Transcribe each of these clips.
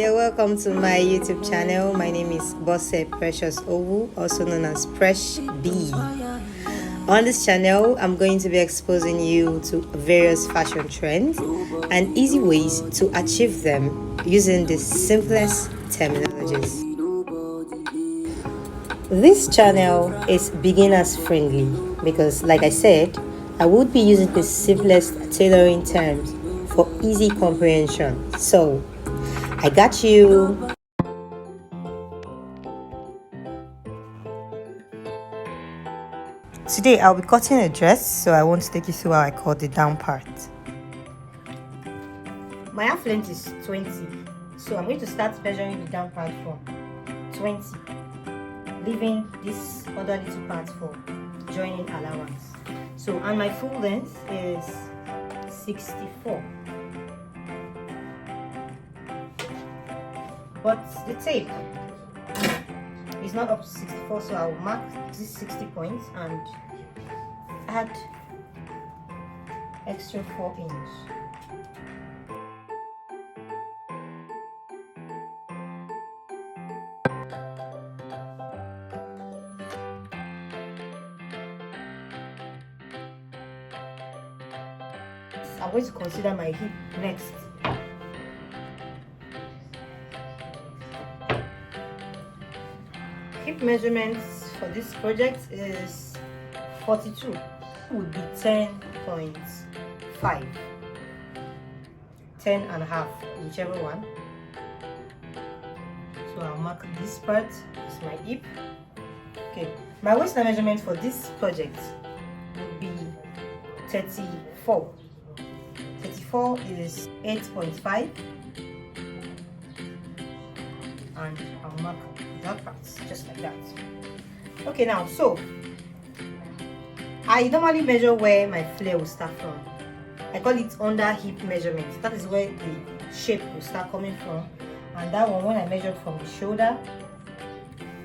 you're welcome to my YouTube channel. My name is Bosse Precious Ovu, also known as Presh B. On this channel, I'm going to be exposing you to various fashion trends and easy ways to achieve them using the simplest terminologies. This channel is beginners friendly because, like I said, I would be using the simplest tailoring terms for easy comprehension. So, I got you. Today I'll be cutting a dress, so I want to take you through how I cut the down part. My half length is 20, so I'm going to start measuring the down part from 20, leaving this other little part for joining allowance. So, and my full length is 64. But the tape is not up to 64, so I'll mark these 60 points and add extra 4 inch. I'm going to consider my hip next. Hip measurements for this project is 42. Would be 10.5, 10 and a half, whichever one. So I'll mark this part as my hip. Okay, my waist measurement for this project would be 34. 34 is 8.5, and I'll mark that part just like that. Okay, now so I normally measure where my flare will start from. I call it under hip measurement. That is where the shape will start coming from. And that one, when I measured from the shoulder,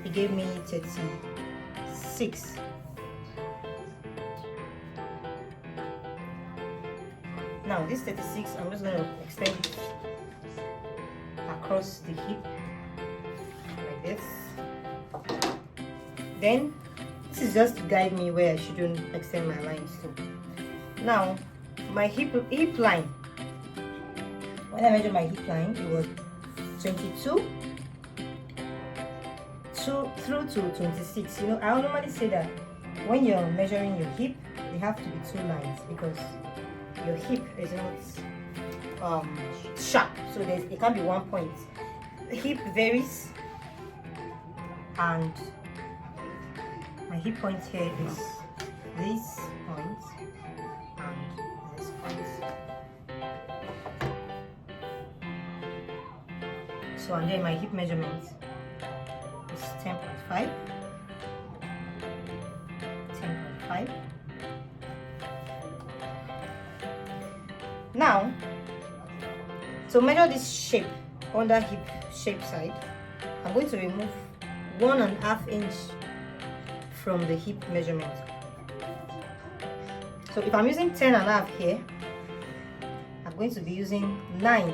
it gave me 36. Now this 36, I'm just going to extend it across the hip like this. Then this is just to guide me where I shouldn't extend my lines to. Now my hip line, when I measured my hip line, it was 22 through to 26. You know, I normally say that when you're measuring your hip, they have to be 2 lines because your hip is not sharp, so it can't be 1 point. The hip varies, and my hip point here is this point and this point. So, and then my hip measurement is 10.5, 10.5. Now, to measure this shape, under hip shape side, I'm going to remove 1.5 inch from the hip measurement. So if I'm using 10.5 here, I'm going to be using 9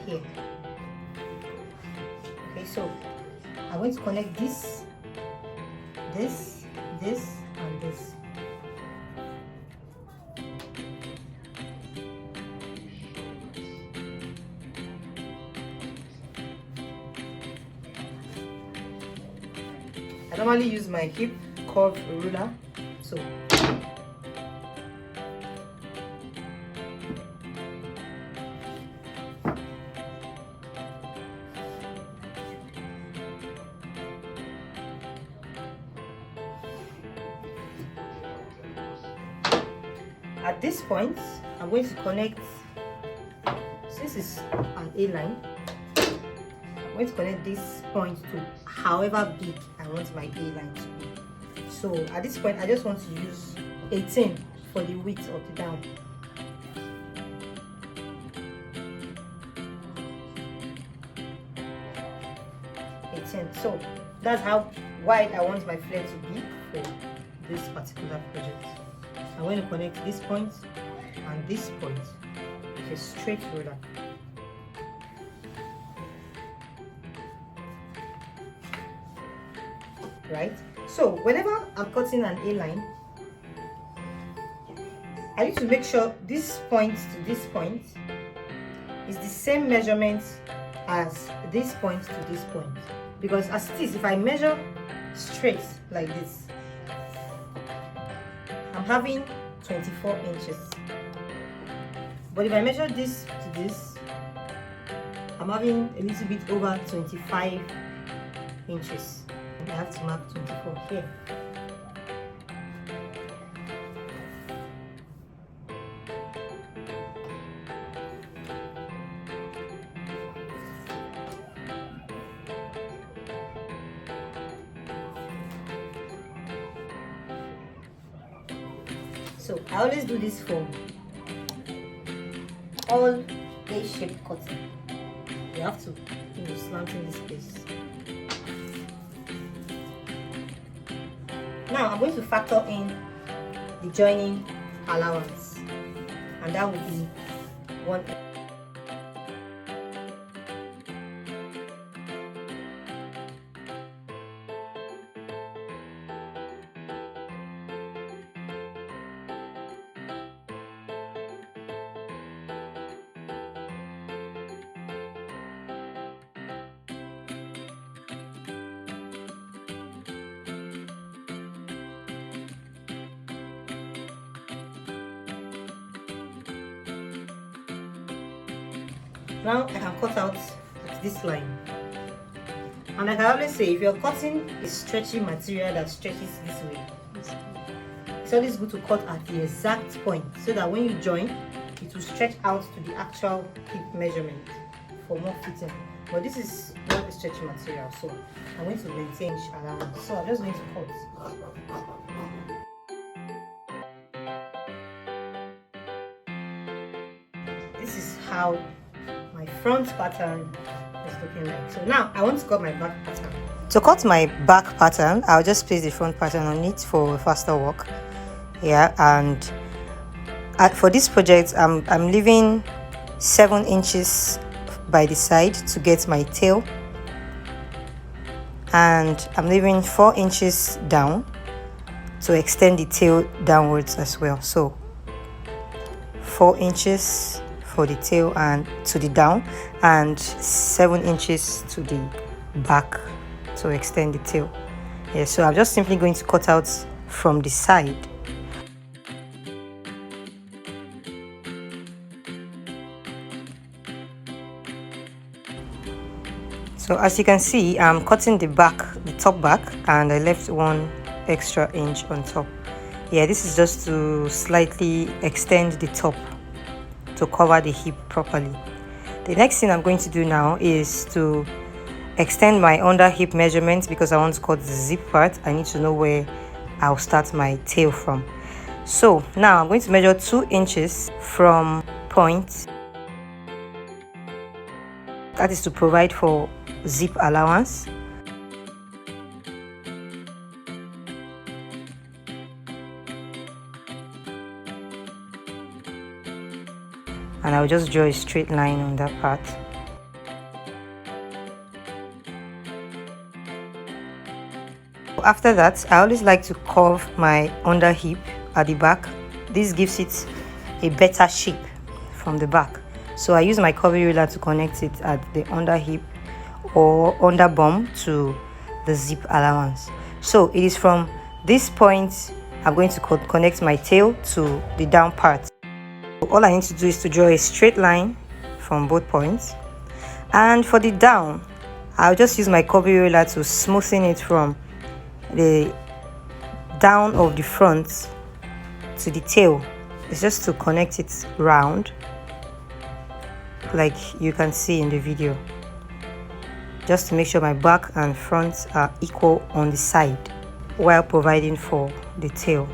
here. Okay, so I'm going to connect this, this, and this. I normally use my hip curve ruler, so at this point I'm going to connect, since it's an A line, I'm going to connect this point to however big I want my A line to be. So at this point I just want to use 18 for the width of the down. So that's how wide I want my flare to be for this particular project. I'm going to connect this point and this point with a straight ruler. right? So whenever I'm cutting an A-line, I need to make sure this point to this point is the same measurement as this point to this point, because as it is, if I measure straight like this, I'm having 24 inches, but if I measure this to this, I'm having a little bit over 25 inches. I have to mark 24 here. So I always do this for all A-shaped cutting. You have to, slant in this place. Now I'm going to factor in the joining allowance, and that will be 1. Now I can cut out at this line, and like I always say, if you're cutting a stretchy material that stretches this way, it's always good to cut at the exact point so that when you join, it will stretch out to the actual hip measurement for more fitting. But this is not a stretchy material, so I'm going to maintain allowance. So I'm just going to cut. This is how my front pattern is looking like. So now I want to cut my back pattern. To cut my back pattern, I'll just place the front pattern on it for faster work. Yeah, and for this project, I'm leaving 7 inches by the side to get my tail, and I'm leaving 4 inches down to extend the tail downwards as well. So 4 inches for the tail and to the down, and 7 inches to the back to extend the tail. Yeah, so I'm just simply going to cut out from the side. So as you can see, I'm cutting the top back, and I left 1 extra inch on top. Yeah, this is just to slightly extend the top to cover the hip properly. The next thing I'm going to do now is to extend my under hip measurement, because I want to cut the zip part. I need to know where I'll start my tail from. So now I'm going to measure 2 inches from point. That is to provide for zip allowance. And I'll just draw a straight line on that part. After that, I always like to curve my under hip at the back. This gives it a better shape from the back. So I use my curvy ruler to connect it at the under hip or under bum to the zip allowance. So it is from this point I'm going to connect my tail to the down part. All I need to do is to draw a straight line from both points, and for the down, I'll just use my curvy ruler to smoothen it from the down of the front to the tail. It's just to connect it round, like you can see in the video, just to make sure my back and front are equal on the side while providing for the tail.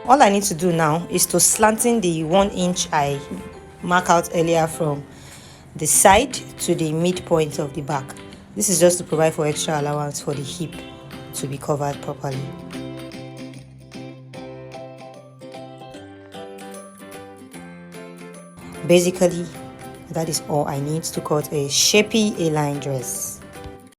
All I need to do now is to slanting the 1 inch I mark out earlier from the side to the midpoint of the back. This is just to provide for extra allowance for the hip to be covered properly. Basically, that is all I need to cut a shapy A-line dress.